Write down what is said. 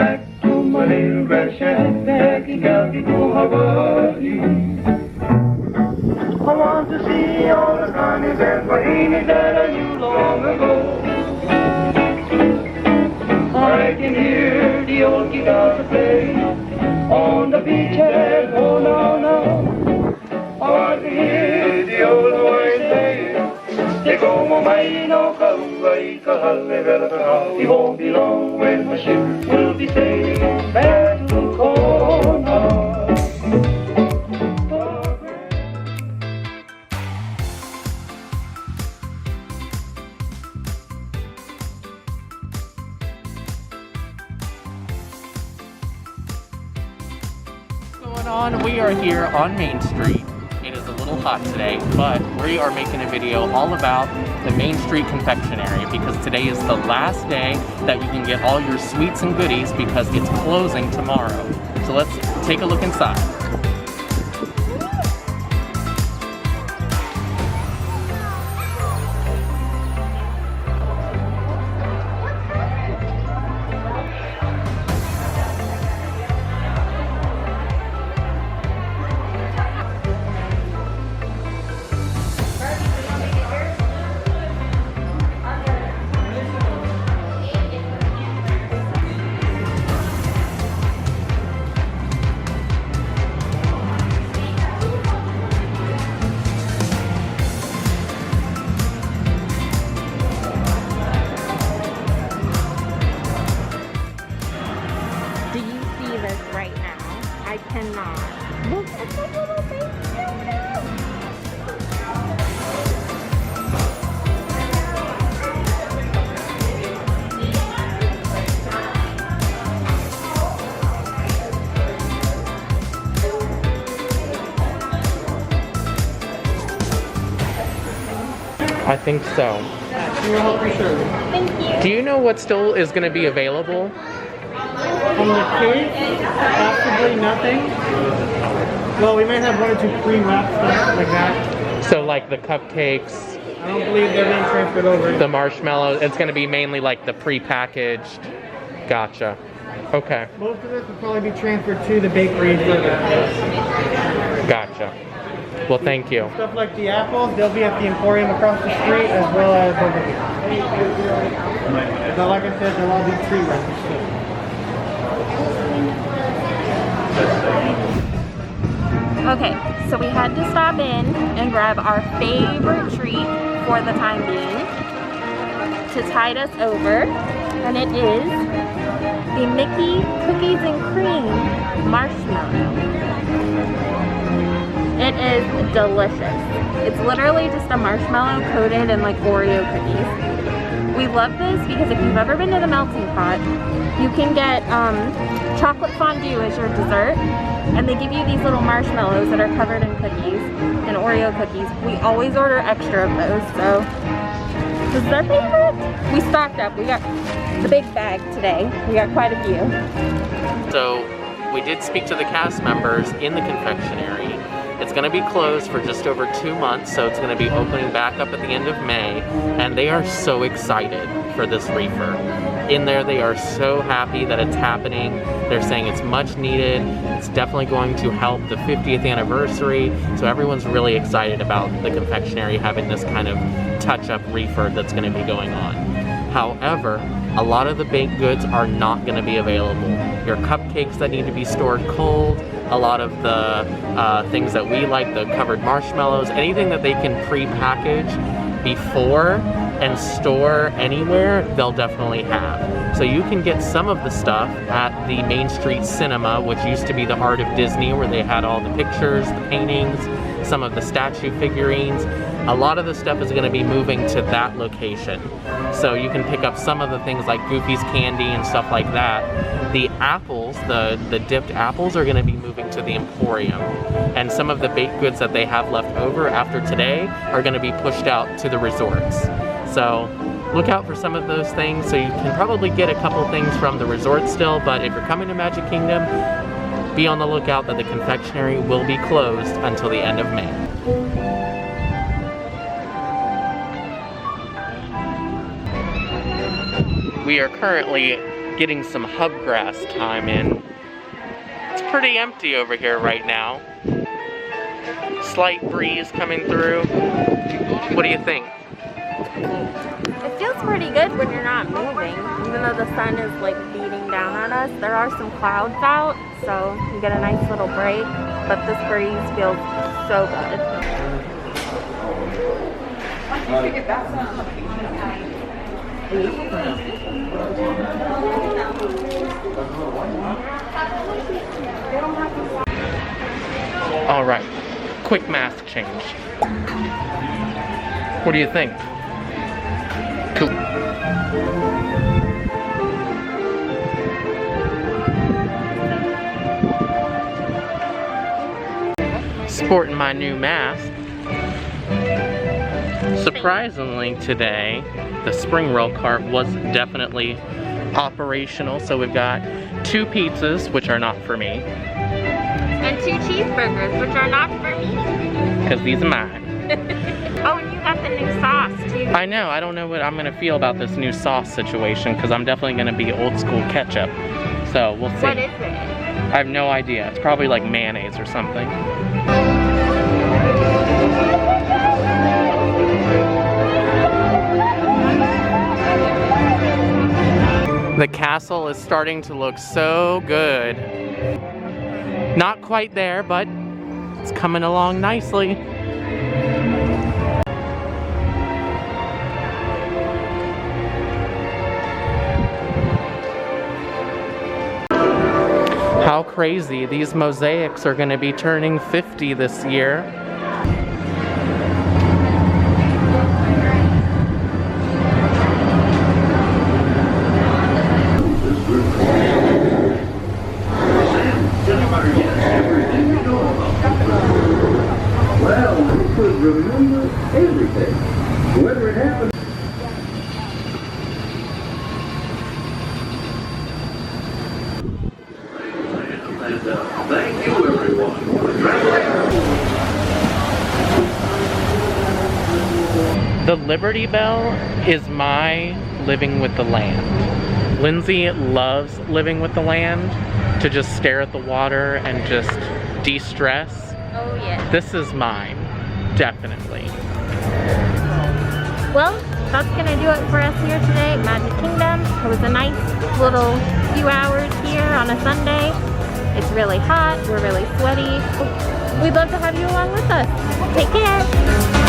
back to my little grass shack back in Calico, Hawaii. I want to see all the honeys and Fajitas that I knew long ago. I can hear the old guitar play on the beachhead, oh no, no. I want to hear the old Hawaiian say, te como mai no ka Hawaii ka hale vela ka hau. It won't be long when my ship will be sailing back to Kona. On, we are here on Main Street. It is a little hot today, but we are making a video all about the Main Street Confectionery because today is the last day that you can get all your sweets and goodies because it's closing tomorrow. So let's take a look inside. Right now, I cannot. Look at the little baby. I think so. Thank you. Do you know what still is going to be available? From the cake, possibly nothing. Well, we might have one or two pre-wrapped stuff like that. So like the cupcakes, I don't believe they're being transferred over. the marshmallows, it's going to be mainly like the pre-packaged. Gotcha. Okay. Most of this will probably be transferred to the bakery. Gotcha. Well, thank you. Stuff like the apples, they'll be at the Emporium across the street as well as over here. But like I said, they'll all be pre-wrapped. Okay, so we had to stop in and grab our favorite treat for the time being to tide us over, and it is the Mickey Cookies and Cream Marshmallow. It is delicious. It's literally just a marshmallow coated in like Oreo cookies. We love this because if you've ever been to the melting pot, you can get chocolate fondue as your dessert, and they give you these little marshmallows that are covered in cookies and Oreo cookies. We always order extra of those, so this is our favorite. We stocked up. We got the big bag today. We got quite a few. So we did speak to the cast members in the confectionery. It's going to be closed for just over 2 months, so it's going to be opening back up at the end of May, and they are so excited for this reefer. In there, they are so happy that it's happening. They're saying it's much needed. It's definitely going to help the 50th anniversary, so everyone's really excited about the confectionery having this kind of touch-up reefer that's going to be going on. However, a lot of the baked goods are not going to be available. Your cupcakes that need to be stored cold, a lot of the things that we like, the covered marshmallows, anything that they can pre-package before and store anywhere, they'll definitely have. So you can get some of the stuff at the Main Street Cinema, which used to be the Art of Disney, where they had all the pictures, the paintings, some of the statue figurines. A lot of the stuff is going to be moving to that location. So you can pick up some of the things like Goofy's candy and stuff like that. The apples, the dipped apples, are going to be moving to the Emporium. And some of the baked goods that they have left over after today are going to be pushed out to the resorts. So look out for some of those things. So you can probably get a couple things from the resort still, but if you're coming to Magic Kingdom, be on the lookout that the confectionery will be closed until the end of May. We are currently getting some hubgrass time in. It's pretty empty over here right now. Slight breeze coming through. What do you think? It feels pretty good when you're not moving, even though the sun is like beating down on us. There are some clouds out, so you get a nice little break, but this breeze feels so good. All right, quick math change. What do you think? Cool. Sporting my new mask. Surprisingly today, the spring roll cart was definitely operational. So we've got 2 pizzas, which are not for me. And 2 cheeseburgers, which are not for me. Because these are mine. Oh, and you got the new sauce too. I know, I don't know what I'm gonna feel about this new sauce situation because I'm definitely gonna be old school ketchup. So we'll see. What is it? I have no idea. It's probably like mayonnaise or something. The castle is starting to look so good. Not quite there, but it's coming along nicely. How crazy, these mosaics are going to be turning 50 this year. Well, I could remember everything. Whether it happened. Thank you, everyone. The Liberty Bell is my living with the land. Lindsay loves living with the land, to just stare at the water and just de-stress. Oh yeah. This is mine, definitely. Well, that's gonna do it for us here today at Magic Kingdom. It was a nice little few hours here on a Sunday. It's really hot, we're really sweaty. We'd love to have you along with us. Take care.